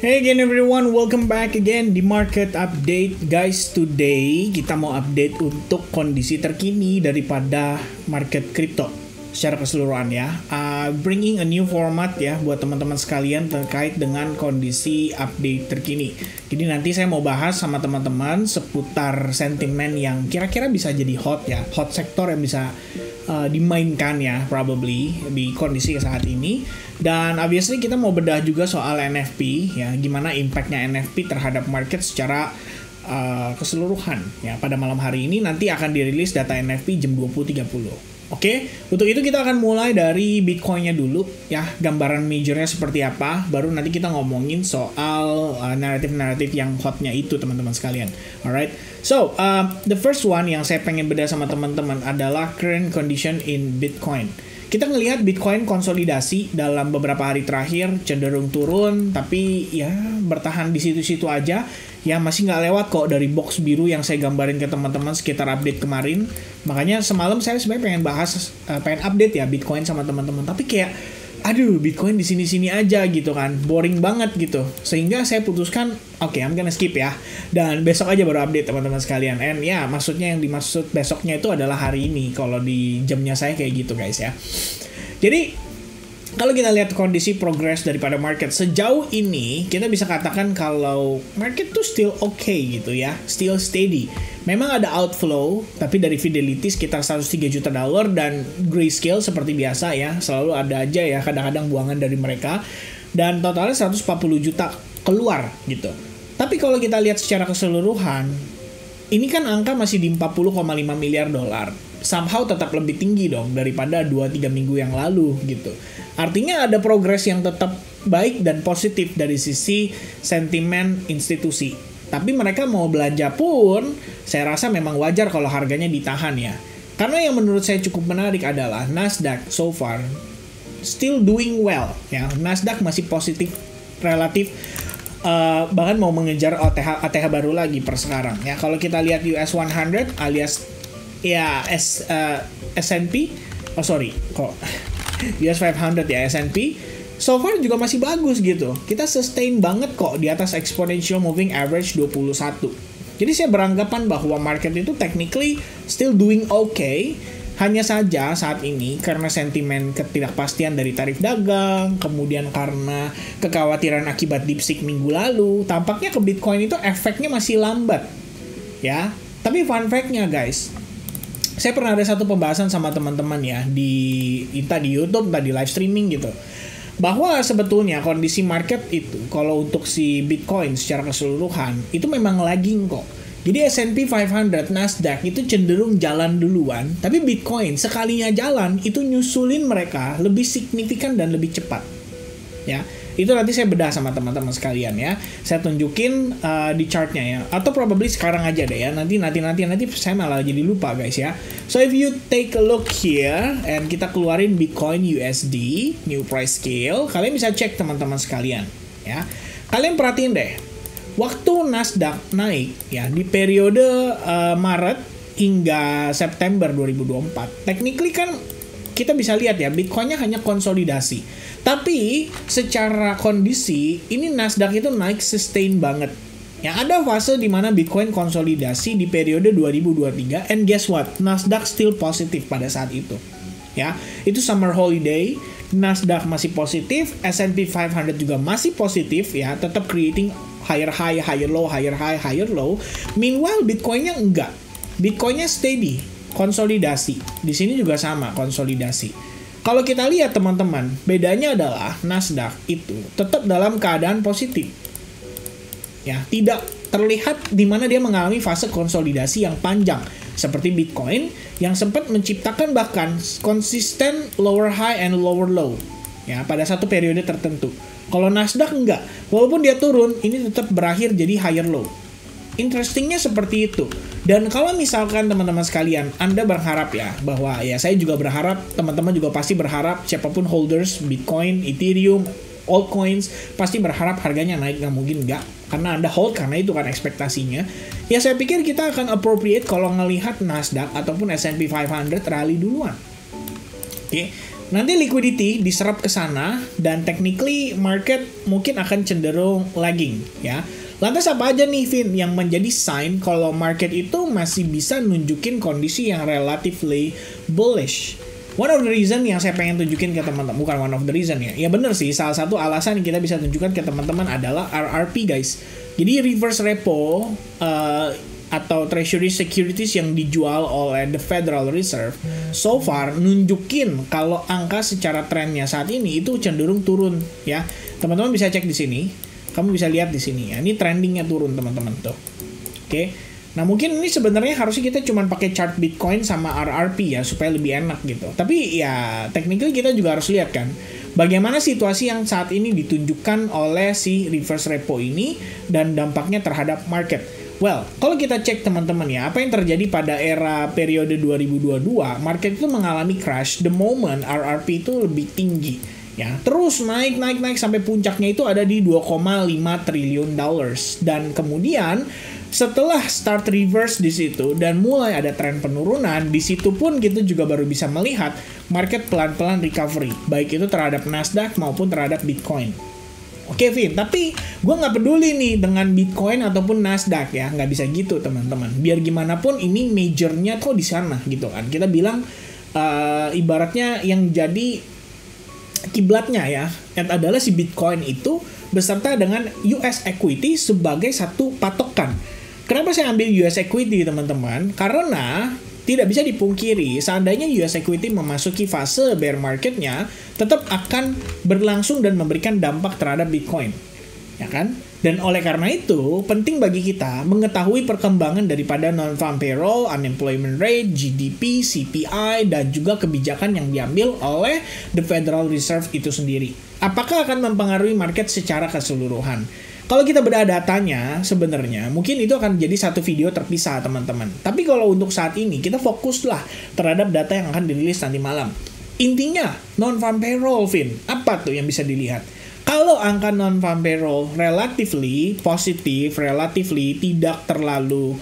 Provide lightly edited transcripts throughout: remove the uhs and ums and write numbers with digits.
Hey again everyone, welcome back again di Market Update. Guys, today kita mau update untuk kondisi terkini daripada market crypto secara keseluruhan ya. Bringing a new format ya buat teman-teman sekalian terkait dengan kondisi update terkini. Jadi nanti saya mau bahas sama teman-teman seputar sentimen yang kira-kira bisa jadi hot ya, hot sektor yang bisa dimainkan ya, probably di kondisi saat ini. Dan obviously kita mau bedah juga soal NFP ya, gimana impactnya NFP terhadap market secara keseluruhan ya. Pada malam hari ini nanti akan dirilis data NFP jam 20.30. Oke, untuk itu kita akan mulai dari Bitcoin-nya dulu ya, gambaran majornya seperti apa, baru nanti kita ngomongin soal naratif-naratif yang hotnya itu teman-teman sekalian. Alright, so the first one yang saya pengen bedah sama teman-teman adalah current condition in Bitcoin. Kita ngelihat Bitcoin konsolidasi dalam beberapa hari terakhir cenderung turun, tapi ya bertahan di situ-situ aja. Ya masih nggak lewat kok dari box biru yang saya gambarin ke teman-teman sekitar update kemarin. Makanya semalam saya sebenarnya pengen update ya Bitcoin sama teman-teman. Tapi kayak, aduh Bitcoin di sini-sini aja gitu kan, boring banget gitu. Sehingga saya putuskan, oke, I'm gonna skip ya. Dan besok aja baru update teman-teman sekalian. And ya maksudnya yang dimaksud besoknya itu adalah hari ini. Kalau di jamnya saya kayak gitu guys ya. Jadi kalau kita lihat kondisi progress daripada market sejauh ini, kita bisa katakan kalau market tuh still okay gitu ya, still steady. Memang ada outflow, tapi dari Fidelity sekitar 103 juta dolar dan Grayscale seperti biasa ya, selalu ada aja ya kadang-kadang buangan dari mereka. Dan totalnya 140 juta keluar gitu. Tapi kalau kita lihat secara keseluruhan, ini kan angka masih di 40,5 miliar dolar. Somehow tetap lebih tinggi dong daripada 2-3 minggu yang lalu gitu. Artinya ada progres yang tetap baik dan positif dari sisi sentimen institusi. Tapi mereka mau belanja pun, saya rasa memang wajar kalau harganya ditahan ya. Karena yang menurut saya cukup menarik adalah Nasdaq so far still doing well ya. Nasdaq masih positif relatif. Bahkan mau mengejar ATH baru lagi per sekarang ya. Kalau kita lihat US 100 alias ya S&P, US 500 ya, S&P so far juga masih bagus gitu. Kita sustain banget kok di atas exponential moving average 21. Jadi saya beranggapan bahwa market itu technically still doing okay. Hanya saja saat ini karena sentimen ketidakpastian dari tarif dagang, kemudian karena kekhawatiran akibat DeepSeek minggu lalu, tampaknya ke Bitcoin itu efeknya masih lambat. Ya, tapi fun fact-nya guys, saya pernah ada satu pembahasan sama teman-teman ya entah di YouTube, entah di live streaming gitu, bahwa sebetulnya kondisi market itu kalau untuk si Bitcoin secara keseluruhan itu memang lagging kok. Jadi S&P 500, Nasdaq itu cenderung jalan duluan, tapi Bitcoin sekalinya jalan itu nyusulin mereka lebih signifikan dan lebih cepat. Ya, itu nanti saya bedah sama teman-teman sekalian ya. Saya tunjukin di chartnya ya, atau probably sekarang aja deh ya. Nanti saya malah jadi lupa guys ya. So if you take a look here and kita keluarin Bitcoin USD new price scale, kalian bisa cek teman-teman sekalian ya. Kalian perhatiin deh, waktu Nasdaq naik ya di periode Maret hingga September 2024, technically kan kita bisa lihat ya Bitcoinnya hanya konsolidasi. Tapi secara kondisi ini Nasdaq itu naik sustain banget. Ya ada fase di mana Bitcoin konsolidasi di periode 2023 and guess what? Nasdaq still positif pada saat itu. Ya, itu summer holiday, Nasdaq masih positif, S&P 500 juga masih positif ya, tetap creating higher high, higher low, higher high, higher low. Meanwhile Bitcoinnya enggak. Bitcoinnya steady, konsolidasi. Di sini juga sama, konsolidasi. Kalau kita lihat teman-teman, bedanya adalah Nasdaq itu tetap dalam keadaan positif. Ya, tidak terlihat di mana dia mengalami fase konsolidasi yang panjang seperti Bitcoin yang sempat menciptakan bahkan konsisten lower high and lower low ya pada satu periode tertentu. Kalau Nasdaq enggak, walaupun dia turun, ini tetap berakhir jadi higher low. Interestingnya seperti itu. Dan kalau misalkan teman-teman sekalian, Anda berharap ya, bahwa ya saya juga berharap, teman-teman juga pasti berharap, siapapun holders Bitcoin, Ethereum, altcoins, pasti berharap harganya naik, nggak mungkin nggak. Karena Anda hold, karena itu kan ekspektasinya. Ya saya pikir kita akan appropriate kalau ngelihat Nasdaq ataupun S&P 500 rally duluan. Oke. Nanti liquidity diserap ke sana dan technically market mungkin akan cenderung lagging ya. Lantas apa aja nih Vin yang menjadi sign kalau market itu masih bisa nunjukin kondisi yang relatively bullish? One of the reason yang saya pengen tunjukin ke teman-teman, bukan one of the reason ya. Ya bener sih, salah satu alasan yang kita bisa tunjukkan ke teman-teman adalah RRP guys. Jadi reverse repo atau treasury securities yang dijual oleh the Federal Reserve so far nunjukin kalau angka secara trennya saat ini itu cenderung turun ya. Teman-teman bisa cek di sini. Kamu bisa lihat di sini ya. Ini trendingnya turun teman-teman tuh. Oke. Nah, mungkin ini sebenarnya harusnya kita cuma pakai chart Bitcoin sama RRP ya supaya lebih enak gitu. Tapi ya technically kita juga harus lihat kan bagaimana situasi yang saat ini ditunjukkan oleh si reverse repo ini dan dampaknya terhadap market. Well, kalau kita cek teman-teman ya, apa yang terjadi pada era periode 2022, market itu mengalami crash the moment RRP itu lebih tinggi. Ya, terus naik sampai puncaknya itu ada di 2,5 triliun dollars. Dan kemudian setelah start reverse di situ dan mulai ada tren penurunan, di situ pun kita juga baru bisa melihat market pelan-pelan recovery, baik itu terhadap Nasdaq maupun terhadap Bitcoin. Oke Vin, tapi gue nggak peduli nih dengan Bitcoin ataupun Nasdaq ya, nggak bisa gitu teman-teman. Biar gimana pun ini majornya kok di sana gitu kan. Kita bilang ibaratnya yang jadi kiblatnya ya adalah si Bitcoin itu beserta dengan US equity sebagai satu patokan. Kenapa saya ambil US equity teman-teman? Karena tidak bisa dipungkiri, seandainya US equity memasuki fase bear marketnya, tetap akan berlangsung dan memberikan dampak terhadap Bitcoin. Ya kan? Dan oleh karena itu, penting bagi kita mengetahui perkembangan daripada non-farm payroll, unemployment rate, GDP, CPI, dan juga kebijakan yang diambil oleh the Federal Reserve itu sendiri. Apakah akan mempengaruhi market secara keseluruhan? Kalau kita bedah datanya, sebenarnya mungkin itu akan jadi satu video terpisah teman-teman. Tapi kalau untuk saat ini, kita fokuslah terhadap data yang akan dirilis nanti malam. Intinya, non-farm payroll, Vin. Apa tuh yang bisa dilihat? Kalau angka non-farm payroll relatively positif, relatively tidak terlalu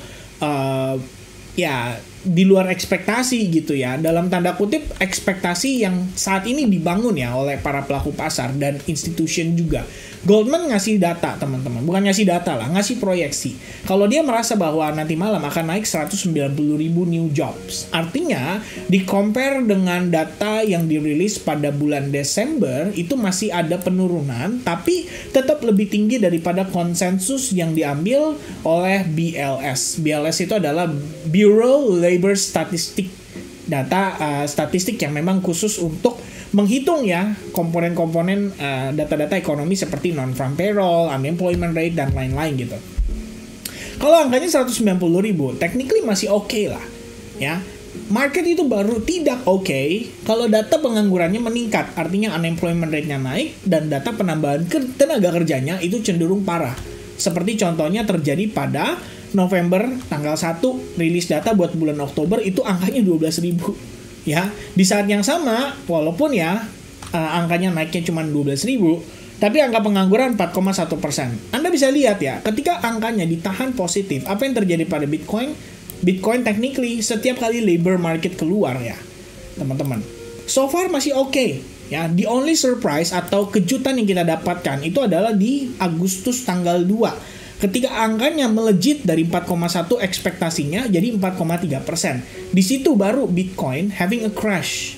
di luar ekspektasi gitu ya. Dalam tanda kutip ekspektasi yang saat ini dibangun ya oleh para pelaku pasar dan institution juga. Goldman ngasih data teman-teman, bukan ngasih data lah, ngasih proyeksi. Kalau dia merasa bahwa nanti malam akan naik 190.000 new jobs. Artinya di compare dengan data yang dirilis pada bulan Desember itu masih ada penurunan, tapi tetap lebih tinggi daripada konsensus yang diambil oleh BLS. BLS itu adalah Bureau Labor Statistics, data statistik yang memang khusus untuk menghitung ya komponen-komponen data-data ekonomi seperti non-farm payroll, unemployment rate, dan lain-lain gitu. Kalau angkanya 190.000, technically masih oke lah ya. Market itu baru tidak oke kalau data penganggurannya meningkat, artinya unemployment rate-nya naik dan data penambahan tenaga kerjanya itu cenderung parah. Seperti contohnya terjadi pada November tanggal 1 rilis data buat bulan Oktober itu angkanya 12.000. Ya, di saat yang sama, walaupun ya angkanya naiknya cuma 12.000, tapi angka pengangguran 4,1%. Anda bisa lihat ya, ketika angkanya ditahan positif, apa yang terjadi pada Bitcoin? Bitcoin technically setiap kali labor market keluar ya, teman-teman. So far masih oke. Ya, the only surprise atau kejutan yang kita dapatkan itu adalah di Agustus tanggal 2. Ketika angkanya melejit dari 4,1 ekspektasinya jadi 4,3%. Di situ baru Bitcoin having a crash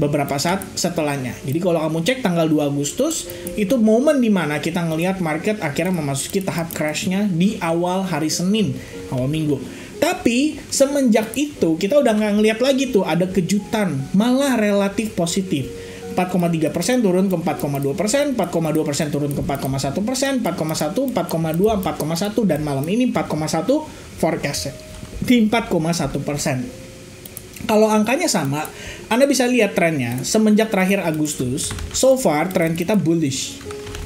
beberapa saat setelahnya. Jadi kalau kamu cek tanggal 2 Agustus, itu momen dimana kita ngelihat market akhirnya memasuki tahap crashnya di awal hari Senin, awal minggu. Tapi semenjak itu kita udah nggak ngelihat lagi tuh ada kejutan, malah relatif positif. 4,3% turun ke 4,2%, 4,2% turun ke 4,1%, 4,1, 4,2, 4,1, dan malam ini 4,1 forecast di 4,1%. Kalau angkanya sama, Anda bisa lihat trennya semenjak terakhir Agustus, so far tren kita bullish.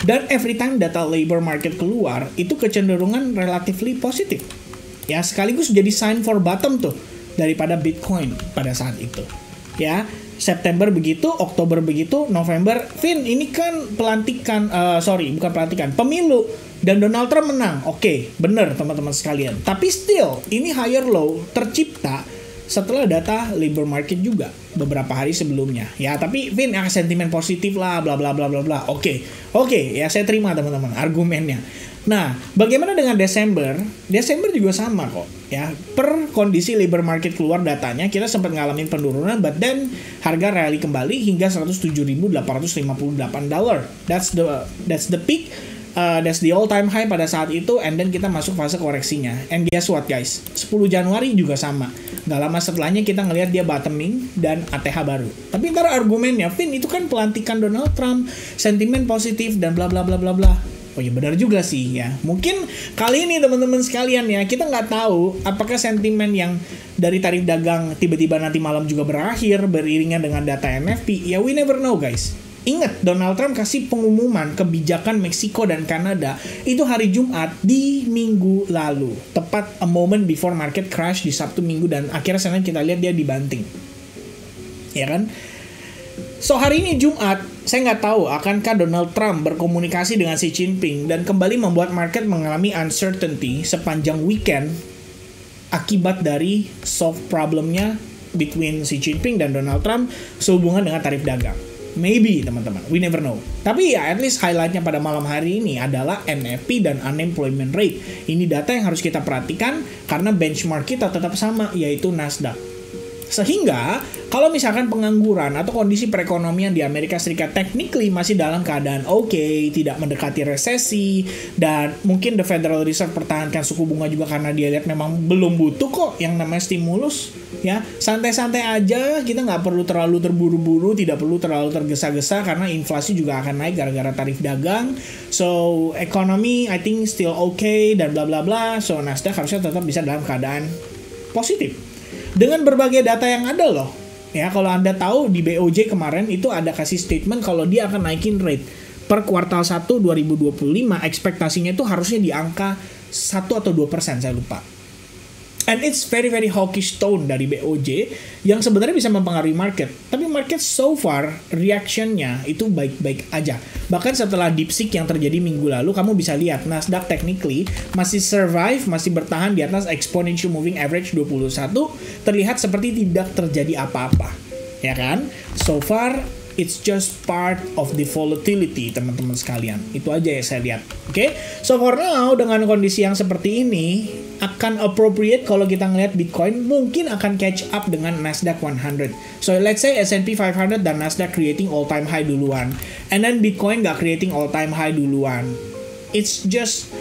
Dan every time data labor market keluar, itu kecenderungan relatively positif. Ya, sekaligus jadi sign for bottom tuh daripada Bitcoin pada saat itu. Ya, September begitu, Oktober begitu, November, Vin, ini kan pemilu dan Donald Trump menang. Oke, bener teman-teman sekalian. Tapi still, ini higher low tercipta setelah data labor market juga beberapa hari sebelumnya. Ya, tapi Vin, sentimen positif lah, bla bla bla bla bla. Oke, ya saya terima teman-teman argumennya. Nah, bagaimana dengan Desember? Desember juga sama kok. Ya, per kondisi labor market keluar datanya, kita sempat ngalamin penurunan, but then harga rally kembali hingga $107.858. That's the peak. That's the all time high pada saat itu, and then kita masuk fase koreksinya. And guess what guys, 10 Januari juga sama. Gak lama setelahnya kita ngelihat dia bottoming dan ATH baru. Tapi ntar argumennya, Vin, itu kan pelantikan Donald Trump, sentimen positif dan bla bla bla bla bla. Oh ya benar juga sih ya. Mungkin kali ini teman-teman sekalian ya, kita nggak tahu apakah sentimen yang dari tarif dagang tiba-tiba nanti malam juga berakhir beriringan dengan data NFP. Ya we never know guys. Ingat, Donald Trump kasih pengumuman kebijakan Meksiko dan Kanada itu hari Jumat di minggu lalu. Tepat a moment before market crash di Sabtu Minggu, dan akhirnya Senin kita lihat dia dibanting. Ya kan? So hari ini Jumat, saya nggak tahu akankah Donald Trump berkomunikasi dengan Xi Jinping dan kembali membuat market mengalami uncertainty sepanjang weekend akibat dari solve problemnya between Xi Jinping dan Donald Trump sehubungan dengan tarif dagang. Maybe teman-teman, we never know. Tapi ya at least highlightnya pada malam hari ini adalah NFP dan unemployment rate. Ini data yang harus kita perhatikan karena benchmark kita tetap sama, yaitu Nasdaq. Sehingga kalau misalkan pengangguran atau kondisi perekonomian di Amerika Serikat technically masih dalam keadaan oke, tidak mendekati resesi, dan mungkin the Federal Reserve pertahankan suku bunga juga karena dia lihat memang belum butuh kok yang namanya stimulus, ya santai-santai aja, kita nggak perlu terlalu terburu-buru, tidak perlu terlalu tergesa-gesa karena inflasi juga akan naik gara-gara tarif dagang. So economy I think still okay dan bla bla bla. So Nasdaq harusnya tetap bisa dalam keadaan positif dengan berbagai data yang ada loh. Ya, kalau Anda tahu di BOJ kemarin itu ada kasih statement kalau dia akan naikin rate per kuartal 1 2025, ekspektasinya itu harusnya di angka 1 atau 2%, saya lupa. And it's very very hawkish tone dari BOJ yang sebenarnya bisa mempengaruhi market. Tapi market so far reactionnya itu baik-baik aja. Bahkan setelah DeepSeek yang terjadi minggu lalu, kamu bisa lihat Nasdaq technically masih survive, masih bertahan di atas exponential moving average 21, terlihat seperti tidak terjadi apa-apa. Ya kan? So far it's just part of the volatility, teman-teman sekalian. Itu aja yang saya lihat. Oke? So for now, dengan kondisi yang seperti ini, akan appropriate kalau kita ngelihat Bitcoin mungkin akan catch up dengan Nasdaq 100. So let's say S&P 500 dan Nasdaq creating all time high duluan, and then Bitcoin nggak creating all time high duluan. It's just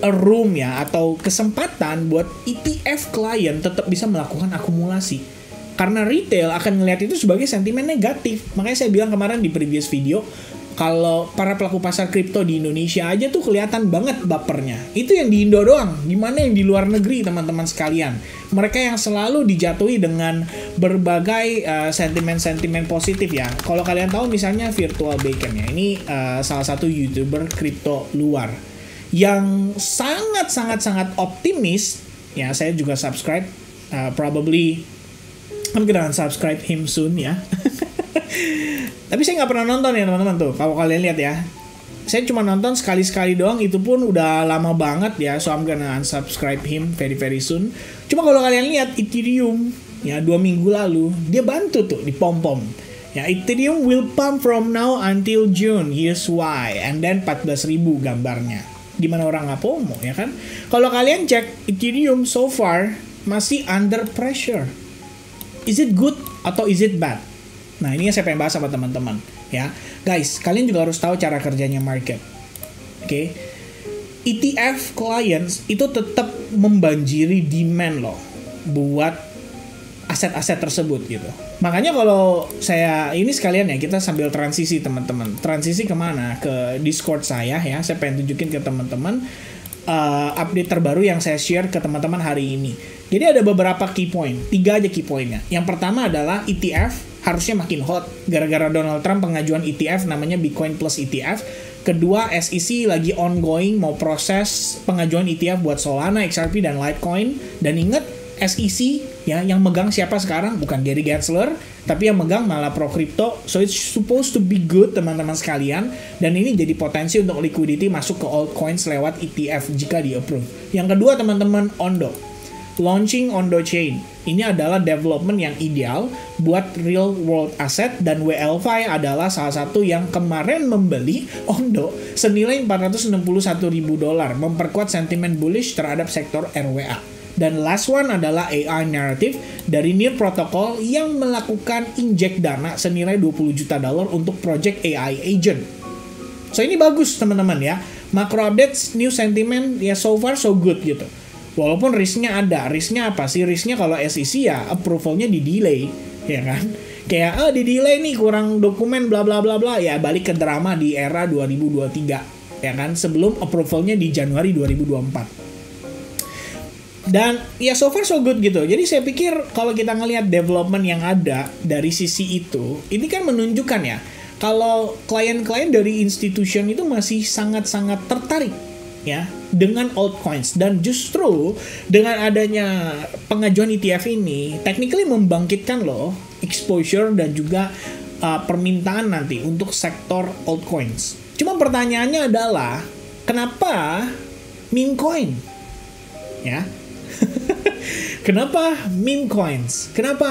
a room ya, atau kesempatan buat ETF klien tetap bisa melakukan akumulasi. Karena retail akan ngelihat itu sebagai sentimen negatif. Makanya saya bilang kemarin di previous video, kalau para pelaku pasar kripto di Indonesia aja tuh kelihatan banget bapernya. Itu yang di Indo doang. Gimana yang di luar negeri, teman-teman sekalian? Mereka yang selalu dijatuhi dengan berbagai sentimen-sentimen positif ya. Kalau kalian tahu misalnya Virtual Bacon ya. Ini salah satu YouTuber kripto luar yang sangat optimis. Ya, saya juga subscribe. Probably I'm gonna unsubscribe him soon ya. Tapi saya nggak pernah nonton ya teman-teman tuh. Kalau kalian lihat ya, saya cuma nonton sekali-sekali doang. Itu pun udah lama banget ya. So I'm gonna unsubscribe him very soon. Cuma kalau kalian lihat Ethereum ya 2 minggu lalu dia bantu tuh di pom-pom. Ya, Ethereum will pump from now until June. Here's why. And then 14.000 gambarnya. Gimana orang nggak FOMO ya kan? Kalau kalian cek Ethereum so far masih under pressure. Is it good atau is it bad? Nah, ini yang saya pengen bahas sama teman-teman ya. Guys, kalian juga harus tahu cara kerjanya market. Oke. ETF clients itu tetap membanjiri demand loh buat aset-aset tersebut gitu. Makanya kalau saya ini sekalian ya, kita sambil transisi teman-teman. Transisi kemana? Ke Discord saya ya. Saya pengen tunjukin ke teman-teman update terbaru yang saya share ke teman-teman hari ini. Jadi ada beberapa key point, 3 aja key pointnya. Yang pertama adalah ETF harusnya makin hot gara-gara Donald Trump pengajuan ETF namanya Bitcoin Plus ETF. Kedua, SEC lagi ongoing mau proses pengajuan ETF buat Solana, XRP, dan Litecoin. Dan ingat, SEC ya yang megang siapa sekarang? Bukan Gary Gensler, tapi yang megang malah Pro Crypto. So it's supposed to be good teman-teman sekalian. Dan ini jadi potensi untuk liquidity masuk ke altcoins lewat ETF jika di approve. Yang kedua teman-teman, Ondo. launching Ondo Chain. Ini adalah development yang ideal buat real world asset, dan WLFi adalah salah satu yang kemarin membeli Ondo senilai $461.000, memperkuat sentimen bullish terhadap sektor RWA. Dan last one adalah AI Narrative dari Near Protocol yang melakukan injek dana senilai $20 juta untuk project AI agent. So ini bagus teman-teman ya. Macro updates, new sentiment ya so far so good gitu. Walaupun risknya ada. Risknya apa sih? Risknya kalau SEC ya approvalnya di delay, ya kan? Kayak di delay nih, kurang dokumen bla bla bla bla, ya balik ke drama di era 2023, ya kan? Sebelum approvalnya di Januari 2024. Dan ya so far so good gitu. Jadi saya pikir kalau kita ngelihat development yang ada dari sisi itu, ini kan menunjukkan ya kalau klien-klien dari institution itu masih sangat-sangat tertarik ya dengan altcoins, dan justru dengan adanya pengajuan ETF ini technically membangkitkan loh exposure dan juga permintaan nanti untuk sektor altcoins. Cuma pertanyaannya adalah kenapa meme coin ya? Kenapa meme coins? Kenapa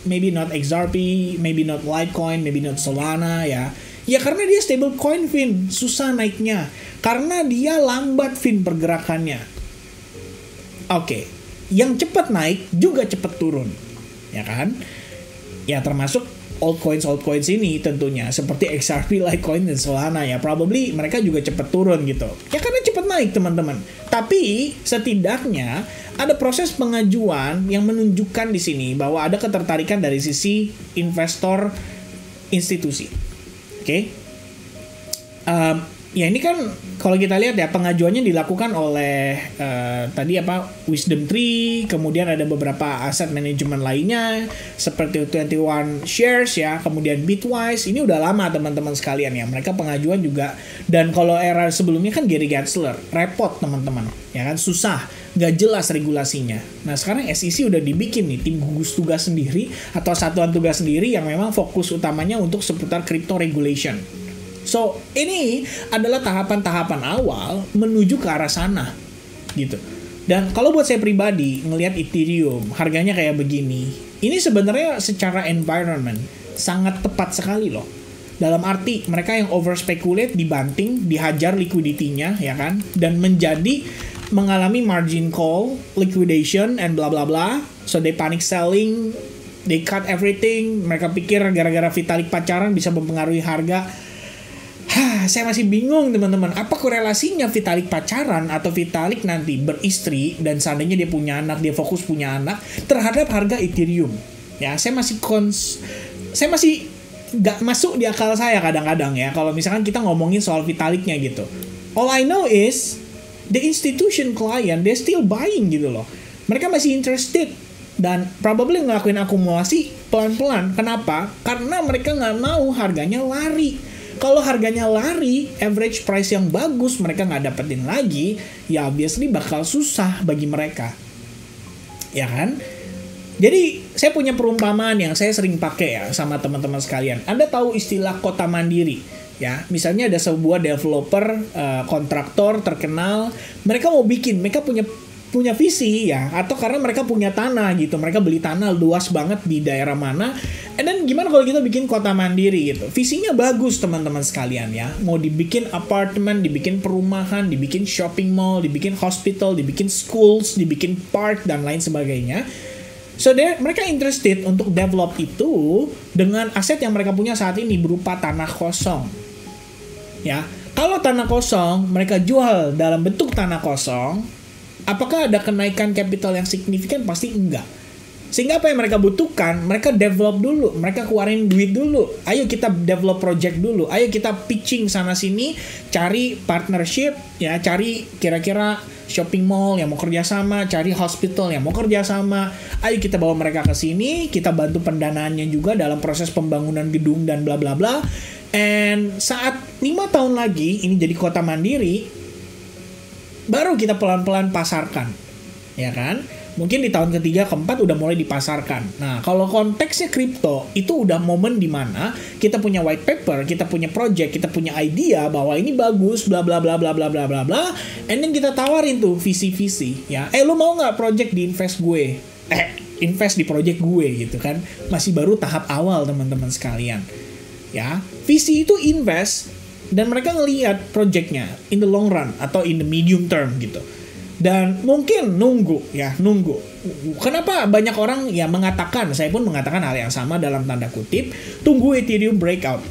maybe not XRP, maybe not Litecoin, maybe not Solana ya? Ya karena dia stable coin, Vin, susah naiknya. Karena dia lambat, Vin, pergerakannya. Oke, yang cepat naik juga cepat turun, ya kan? Ya termasuk altcoins ini tentunya, seperti XRP, Litecoin, dan Solana ya. Probably mereka juga cepat turun gitu. Ya karena cepat naik teman-teman. Tapi setidaknya ada proses pengajuan yang menunjukkan di sini bahwa ada ketertarikan dari sisi investor institusi. Oke. Ya ini kan kalau kita lihat ya pengajuannya dilakukan oleh tadi Wisdom Tree, kemudian ada beberapa aset manajemen lainnya seperti 21 Shares ya, kemudian Bitwise. Ini udah lama teman-teman sekalian ya, mereka pengajuan juga. Dan kalau era sebelumnya kan Gary Gensler, repot teman-teman ya kan, susah, nggak jelas regulasinya. Nah sekarang SEC udah dibikin nih tim gugus tugas sendiri atau satuan tugas sendiri yang memang fokus utamanya untuk seputar crypto regulation. So, ini adalah tahapan-tahapan awal menuju ke arah sana, gitu. Dan kalau buat saya pribadi, ngelihat Ethereum, harganya kayak begini, ini sebenarnya secara environment sangat tepat sekali loh. Dalam arti, mereka yang over speculate dibanting, dihajar liquidity-nya, ya kan? Dan mengalami margin call, liquidation, and bla bla bla. So, they panic selling, they cut everything. Mereka pikir gara-gara Vitalik pacaran bisa mempengaruhi harga. Saya masih bingung teman-teman, apa korelasinya Vitalik pacaran atau Vitalik nanti beristri dan seandainya dia punya anak, dia fokus punya anak terhadap harga Ethereum. Ya, saya masih gak masuk di akal saya kadang-kadang ya kalau misalkan kita ngomongin soal Vitaliknya gitu. All I know is the institution client, they're still buying gitu loh. Mereka masih interested dan probably ngelakuin akumulasi pelan-pelan. Kenapa? Karena mereka nggak mau harganya lari. Kalau harganya lari, average price yang bagus mereka nggak dapetin lagi, ya obviously bakal susah bagi mereka. Ya kan? Jadi, saya punya perumpamaan yang saya sering pakai ya sama teman-teman sekalian. Anda tahu istilah kota mandiri? Ya, misalnya ada sebuah developer, kontraktor terkenal, mereka mau bikin, mereka punya visi ya, atau karena mereka punya tanah gitu, mereka beli tanah luas banget di daerah mana, dan gimana kalau kita bikin kota mandiri gitu, visinya bagus teman-teman sekalian ya, mau dibikin apartemen, dibikin perumahan, dibikin shopping mall, dibikin hospital, dibikin schools, dibikin park, dan lain sebagainya. So mereka interested untuk develop itu dengan aset yang mereka punya saat ini berupa tanah kosong. Ya, kalau tanah kosong mereka jual dalam bentuk tanah kosong, apakah ada kenaikan capital yang signifikan? Pasti enggak. Sehingga apa yang mereka butuhkan, mereka develop dulu, mereka keluarin duit dulu. Ayo kita develop project dulu, ayo kita pitching sana sini, cari partnership, ya, cari kira-kira shopping mall yang mau kerjasama, cari hospital yang mau kerjasama. Ayo kita bawa mereka ke sini, kita bantu pendanaannya juga dalam proses pembangunan gedung dan bla bla bla. And saat 5 tahun lagi ini jadi kota mandiri, baru kita pelan-pelan pasarkan, ya kan? Mungkin di tahun ketiga, keempat udah mulai dipasarkan. Nah, kalau konteksnya kripto, itu udah momen dimana kita punya white paper, kita punya project, kita punya idea bahwa ini bagus, bla bla bla bla bla bla bla bla, and then kita tawarin tuh visi-visi, ya. Lu mau nggak project di invest gue? Invest di project gue gitu kan. Masih baru tahap awal teman-teman sekalian. Ya, visi itu invest dan mereka ngelihat projectnya in the long run atau in the medium term gitu. Dan mungkin nunggu. Kenapa banyak orang ya mengatakan, saya pun mengatakan hal yang sama dalam tanda kutip, tunggu Ethereum breakout.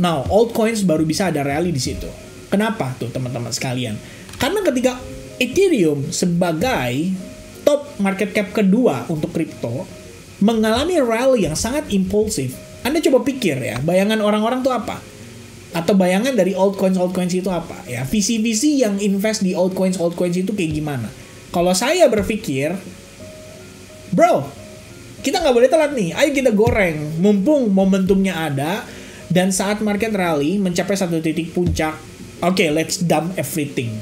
Now, altcoins baru bisa ada rally di situ. Kenapa tuh teman-teman sekalian? Karena ketika Ethereum sebagai top market cap kedua untuk kripto mengalami rally yang sangat impulsif, Anda coba pikir ya, bayangan orang-orang tuh apa? Atau bayangan dari altcoins itu apa? Ya, visi-visi yang invest di altcoins itu kayak gimana? Kalau saya berpikir, bro, kita nggak boleh telat nih. Ayo kita goreng, mumpung momentumnya ada dan saat market rally mencapai satu titik puncak. Oke, let's dump everything.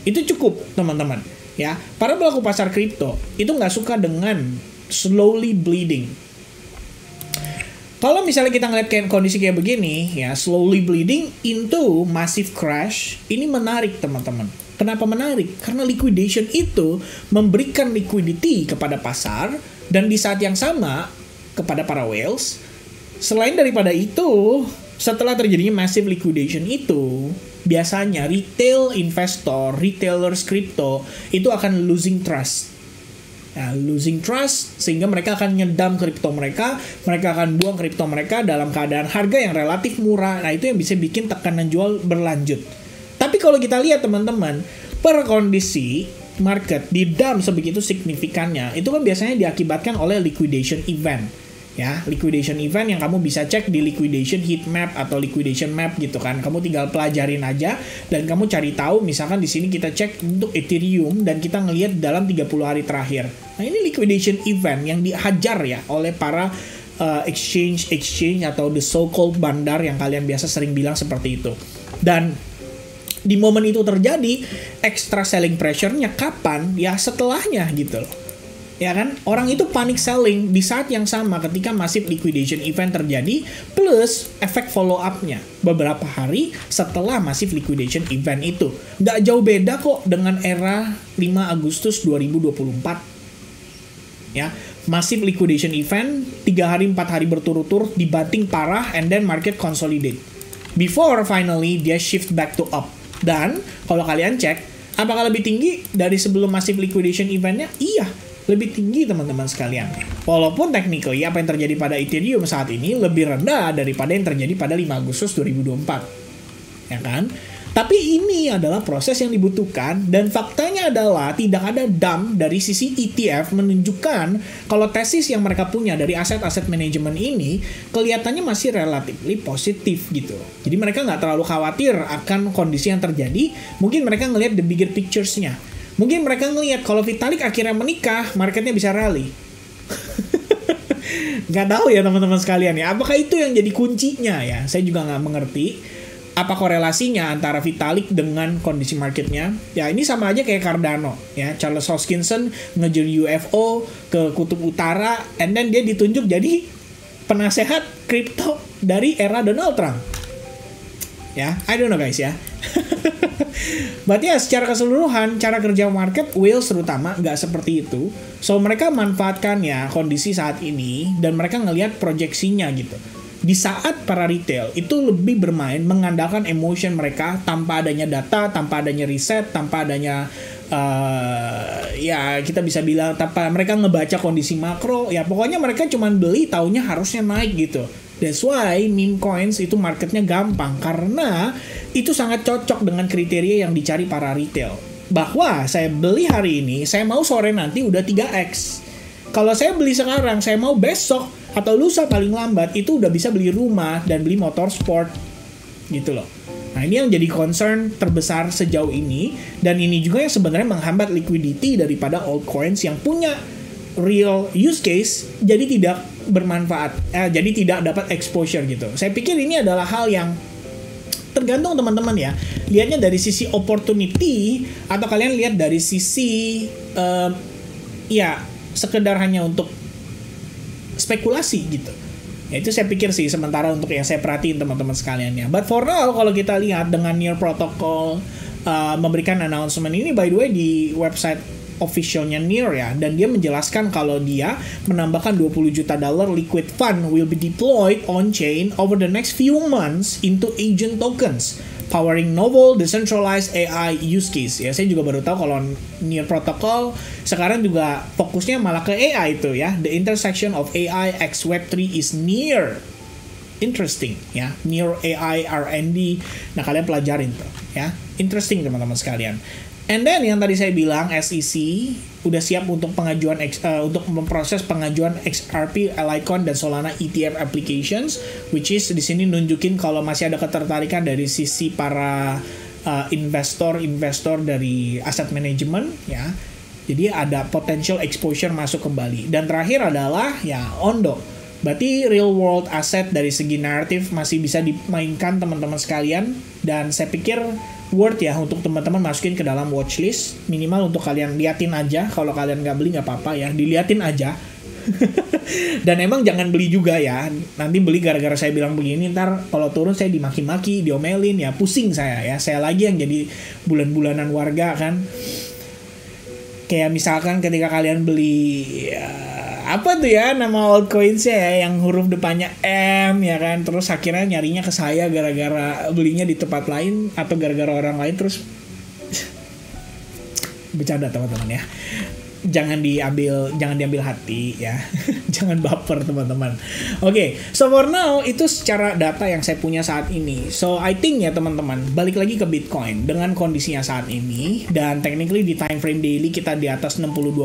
Itu cukup, teman-teman. Ya, para pelaku pasar kripto itu nggak suka dengan slowly bleeding. Kalau misalnya kita ngeliat kayak kondisi kayak begini, ya, slowly bleeding into massive crash, ini menarik teman-teman. Kenapa menarik? Karena liquidation itu memberikan liquidity kepada pasar, dan di saat yang sama, kepada para whales. Selain daripada itu, setelah terjadinya massive liquidation itu, biasanya retail investor, retailers crypto, itu akan losing trust. Nah, losing trust sehingga mereka akan nyedam kripto mereka akan buang kripto mereka dalam keadaan harga yang relatif murah. Nah, itu yang bisa bikin tekanan jual berlanjut. Tapi kalau kita lihat teman-teman, per kondisi market di dump sebegitu signifikannya, itu kan biasanya diakibatkan oleh liquidation event. Ya, liquidation event yang kamu bisa cek di liquidation heat map atau liquidation map gitu kan. Kamu tinggal pelajarin aja dan kamu cari tahu, misalkan di sini kita cek untuk Ethereum dan kita ngelihat dalam 30 hari terakhir. Nah, ini liquidation event yang dihajar ya oleh para exchange atau the so-called bandar yang kalian biasa sering bilang seperti itu. Dan di momen itu terjadi, extra selling pressure-nya kapan? Ya setelahnya gitu loh. Ya kan, orang itu panic selling di saat yang sama ketika massive liquidation event terjadi, plus efek follow up-nya beberapa hari setelah massive liquidation event itu. Nggak jauh beda kok dengan era 5 Agustus 2024. Ya, massive liquidation event 3 hari 4 hari berturut-turut dibanting parah, and then market consolidate before finally dia shift back to up. Dan kalau kalian cek, apakah lebih tinggi dari sebelum massive liquidation event-nya? Iya, lebih tinggi teman-teman sekalian. Walaupun technically apa yang terjadi pada Ethereum saat ini lebih rendah daripada yang terjadi pada 5 Agustus 2024. Ya kan? Tapi ini adalah proses yang dibutuhkan, dan faktanya adalah tidak ada dump dari sisi ETF menunjukkan kalau tesis yang mereka punya dari aset-aset manajemen ini kelihatannya masih relatif positif gitu. Jadi mereka nggak terlalu khawatir akan kondisi yang terjadi. Mungkin mereka ngelihat the bigger pictures-nya. Mungkin mereka ngelihat kalau Vitalik akhirnya menikah, marketnya bisa rally. Nggak tahu ya teman-teman sekalian ya. Apakah itu yang jadi kuncinya ya? Saya juga nggak mengerti. Apa korelasinya antara Vitalik dengan kondisi marketnya? Ya ini sama aja kayak Cardano. Ya, Charles Hoskinson ngejar UFO ke Kutub Utara, and then dia ditunjuk jadi penasehat kripto dari era Donald Trump. Ya, I don't know guys ya. Berarti ya secara keseluruhan cara kerja market whales terutama nggak seperti itu. So mereka manfaatkan ya kondisi saat ini dan mereka ngelihat proyeksinya gitu. Di saat para retail itu lebih bermain mengandalkan emotion mereka tanpa adanya data, tanpa adanya riset, tanpa adanya ya kita bisa bilang tanpa mereka ngebaca kondisi makro, ya pokoknya mereka cuman beli taunya harusnya naik gitu. That's why meme coins itu marketnya gampang, karena itu sangat cocok dengan kriteria yang dicari para retail. Bahwa saya beli hari ini, saya mau sore nanti udah 3x. Kalau saya beli sekarang, saya mau besok atau lusa paling lambat itu udah bisa beli rumah dan beli motor sport gitu loh. Nah ini yang jadi concern terbesar sejauh ini, dan ini juga yang sebenarnya menghambat liquidity daripada altcoins yang punya real use case, jadi tidak bermanfaat, jadi tidak dapat exposure gitu. Saya pikir ini adalah hal yang tergantung teman-teman ya, lihatnya dari sisi opportunity atau kalian lihat dari sisi ya sekedar hanya untuk spekulasi gitu. Ya, itu saya pikir sih sementara untuk yang saya perhatiin teman-teman sekalian ya. But for now kalau kita lihat dengan Near Protocol memberikan announcement ini, by the way di website officialnya Near ya, dan dia menjelaskan kalau dia menambahkan $20 juta liquid fund will be deployed on chain over the next few months into agent tokens powering novel decentralized AI use case. Ya, saya juga baru tahu kalau Near Protocol sekarang juga fokusnya malah ke AI itu ya. The intersection of AI x Web3 is near. Interesting ya. Near AI R&D. Nah, kalian pelajarin tuh ya. Interesting teman-teman sekalian. And then yang tadi saya bilang SEC udah siap untuk pengajuan untuk memproses pengajuan XRP, Litecoin dan Solana ETF applications, which is di sini nunjukin kalau masih ada ketertarikan dari sisi para investor dari asset management ya. Jadi ada potential exposure masuk kembali. Dan terakhir adalah ya Ondo. Berarti real world asset dari segi naratif masih bisa dimainkan teman-teman sekalian, dan saya pikir worth ya untuk teman-teman masukin ke dalam watchlist, minimal untuk kalian liatin aja. Kalau kalian nggak beli nggak apa-apa ya, diliatin aja. Dan emang jangan beli juga ya, nanti beli gara-gara saya bilang begini, ntar kalau turun saya dimaki-maki, diomelin ya, pusing saya ya. Saya lagi yang jadi bulan-bulanan warga kan. Kayak misalkan ketika kalian beli apa tuh ya nama altcoins ya yang huruf depannya M ya kan, terus akhirnya nyarinya ke saya gara-gara belinya di tempat lain atau gara-gara orang lain, terus bercanda teman-teman ya, jangan diambil hati ya. Jangan baper teman-teman. Oke, so for now itu secara data yang saya punya saat ini. So I think ya teman-teman, balik lagi ke Bitcoin dengan kondisinya saat ini, dan technically di time frame daily kita di atas 62%,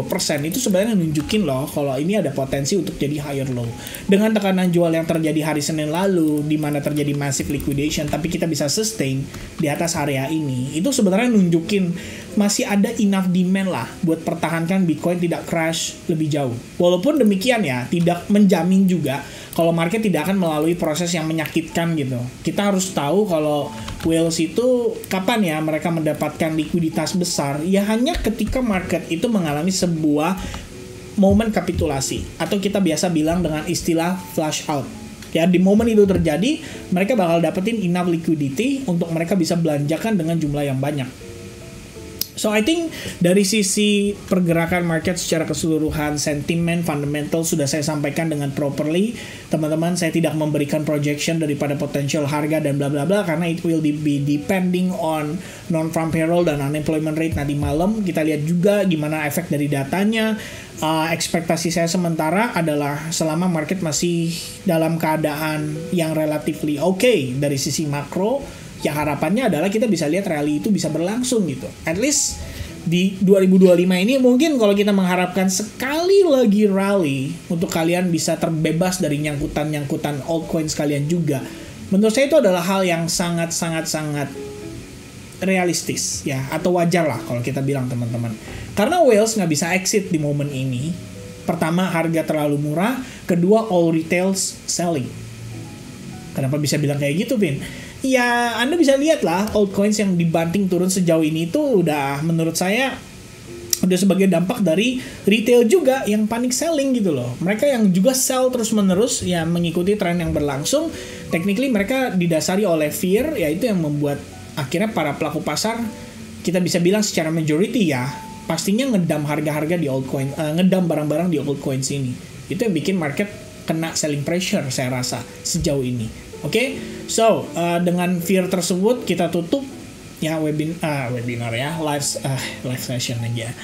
itu sebenarnya nunjukin loh kalau ini ada potensi untuk jadi higher low. Dengan tekanan jual yang terjadi hari Senin lalu di mana terjadi massive liquidation, tapi kita bisa sustain di atas area ini, itu sebenarnya nunjukin masih ada enough demand lah buat pertahankan Bitcoin tidak crash lebih jauh. Walaupun demikian ya, tidak menjamin juga kalau market tidak akan melalui proses yang menyakitkan gitu. Kita harus tahu kalau whales itu kapan ya mereka mendapatkan likuiditas besar, ya hanya ketika market itu mengalami sebuah momen kapitulasi, atau kita biasa bilang dengan istilah flush out. Ya, di momen itu terjadi, mereka bakal dapetin enough liquidity untuk mereka bisa belanjakan dengan jumlah yang banyak. So I think dari sisi pergerakan market secara keseluruhan, sentimen, fundamental sudah saya sampaikan dengan properly. Teman-teman, saya tidak memberikan projection daripada potential harga dan bla bla bla karena it will be depending on non-farm payroll dan unemployment rate nanti malam. Kita lihat juga gimana efek dari datanya. Ekspektasi saya sementara adalah selama market masih dalam keadaan yang relatively okay dari sisi makro, ya harapannya adalah kita bisa lihat rally itu bisa berlangsung gitu. At least di 2025 ini mungkin kalau kita mengharapkan sekali lagi rally untuk kalian bisa terbebas dari nyangkutan-nyangkutan altcoins kalian juga. Menurut saya itu adalah hal yang sangat realistis ya, atau wajar lah kalau kita bilang teman-teman. Karena whales nggak bisa exit di momen ini. Pertama, harga terlalu murah. Kedua, all retails selling. Kenapa bisa bilang kayak gitu, Vin? Ya, Anda bisa lihat lah altcoins yang dibanting turun sejauh ini itu udah menurut saya udah sebagai dampak dari retail juga yang panic selling gitu loh. Mereka yang juga sell terus-menerus ya mengikuti tren yang berlangsung. Technically mereka didasari oleh fear, yaitu yang membuat akhirnya para pelaku pasar, kita bisa bilang secara majority ya, pastinya ngedam harga-harga di altcoin, ngedam barang-barang di altcoins ini. Itu yang bikin market kena selling pressure saya rasa sejauh ini. Oke, so dengan fear tersebut kita tutup ya webinar ya, live session aja.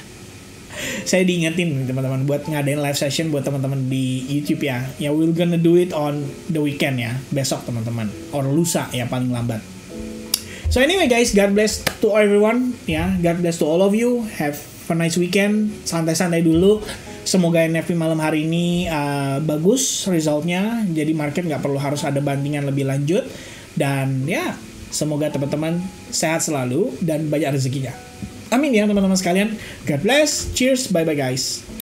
Saya diingetin teman-teman buat ngadain live session buat teman-teman di YouTube ya. Ya we're gonna do it on the weekend ya, besok teman-teman, or lusa ya paling lambat. So anyway guys, God bless to everyone ya, God bless to all of you. Have a nice weekend, santai-santai dulu. Semoga NFT malam hari ini bagus resultnya, jadi market nggak perlu harus ada bandingan lebih lanjut, dan ya semoga teman-teman sehat selalu dan banyak rezekinya. Amin ya teman-teman sekalian. God bless, cheers, bye bye guys.